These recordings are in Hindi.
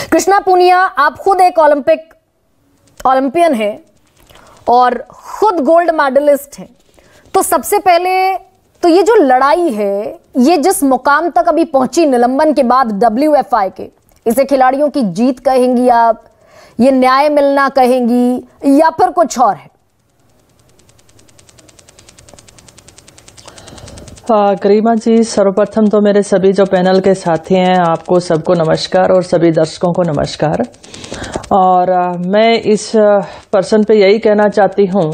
कृष्णा पूनिया, आप खुद एक ओलंपियन हैं और खुद गोल्ड मेडलिस्ट हैं, तो सबसे पहले तो ये जो लड़ाई है, ये जिस मुकाम तक अभी पहुंची निलंबन के बाद WFI के, इसे खिलाड़ियों की जीत कहेंगी आप, ये न्याय मिलना कहेंगी या फिर कुछ और है? गरिमा जी, सर्वप्रथम तो मेरे सभी जो पैनल के साथी हैं, आपको सबको नमस्कार और सभी दर्शकों को नमस्कार। और मैं इस पर्सन पे यही कहना चाहती हूँ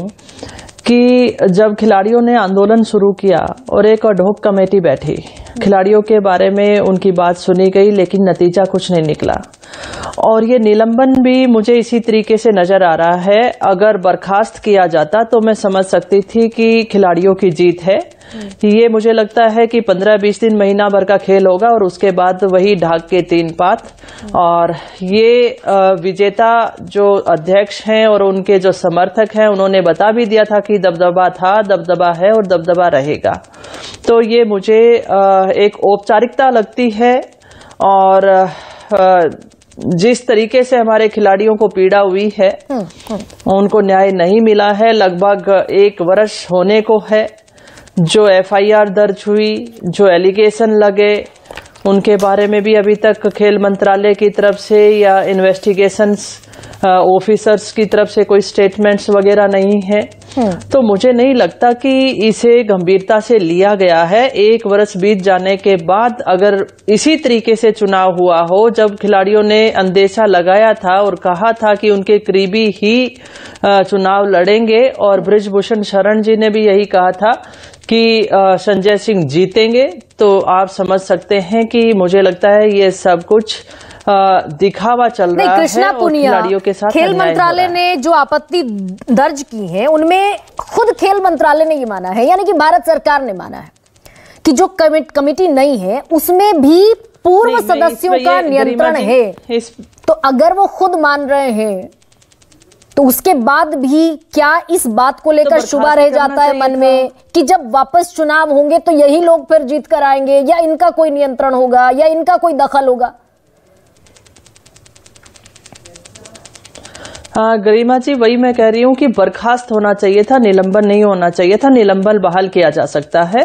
कि जब खिलाड़ियों ने आंदोलन शुरू किया और एक अडहॉक कमेटी बैठी, खिलाड़ियों के बारे में उनकी बात सुनी गई, लेकिन नतीजा कुछ नहीं निकला। और ये निलंबन भी मुझे इसी तरीके से नजर आ रहा है। अगर बर्खास्त किया जाता तो मैं समझ सकती थी कि खिलाड़ियों की जीत है। ये मुझे लगता है कि 15-20 दिन, महीना भर का खेल होगा और उसके बाद वही ढाक के 3 पात। और ये विजेता जो अध्यक्ष हैं और उनके जो समर्थक हैं, उन्होंने बता भी दिया था कि दबदबा था, दबदबा है और दबदबा रहेगा। तो ये मुझे एक औपचारिकता लगती है। और जिस तरीके से हमारे खिलाड़ियों को पीड़ा हुई है, उनको न्याय नहीं मिला है। लगभग 1 वर्ष होने को है जो FIR दर्ज हुई, जो एलिगेशन लगे, उनके बारे में भी अभी तक खेल मंत्रालय की तरफ से या इन्वेस्टिगेशंस ऑफिसर्स की तरफ से कोई स्टेटमेंट्स वगैरह नहीं है। तो मुझे नहीं लगता कि इसे गंभीरता से लिया गया है। 1 वर्ष बीत जाने के बाद अगर इसी तरीके से चुनाव हुआ हो, जब खिलाड़ियों ने अंदेशा लगाया था और कहा था कि उनके करीबी ही चुनाव लड़ेंगे, और बृजभूषण शरण जी ने भी यही कहा था कि संजय सिंह जीतेंगे, तो आप समझ सकते हैं कि मुझे लगता है ये सब कुछ दिखावा चल रहा है। कृष्णा पूनिया, खिलाड़ियों के साथ खेल मंत्रालय ने जो आपत्ति दर्ज की है, उनमें खुद खेल मंत्रालय ने ये माना है, यानी कि भारत सरकार ने माना है कि जो कमेटी नहीं है उसमें भी पूर्व सदस्यों का नियंत्रण है। तो अगर वो खुद मान रहे हैं तो उसके बाद भी क्या इस बात को लेकर शुबा रह जाता है मन में कि जब वापस चुनाव होंगे तो यही लोग फिर जीत कर आएंगे, या इनका कोई नियंत्रण होगा, या इनका कोई दखल होगा? हाँ गरिमा जी, वही मैं कह रही हूँ कि बर्खास्त होना चाहिए था, निलंबन नहीं होना चाहिए था। निलंबन बहाल किया जा सकता है।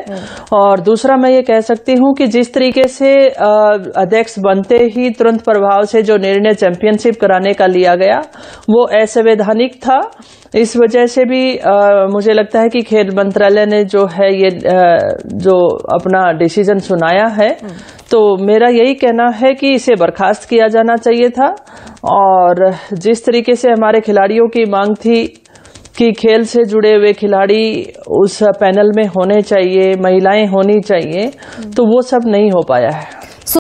और दूसरा मैं ये कह सकती हूँ कि जिस तरीके से अध्यक्ष बनते ही तुरंत प्रभाव से जो निर्णय चैंपियनशिप कराने का लिया गया, वो असंवैधानिक था। इस वजह से भी मुझे लगता है कि खेल मंत्रालय ने जो है ये जो अपना डिसीजन सुनाया है, तो मेरा यही कहना है कि इसे बर्खास्त किया जाना चाहिए था। और जिस तरीके से हमारे खिलाड़ियों की मांग थी कि खेल से जुड़े हुए खिलाड़ी उस पैनल में होने चाहिए, महिलाएं होनी चाहिए, तो वो सब नहीं हो पाया है।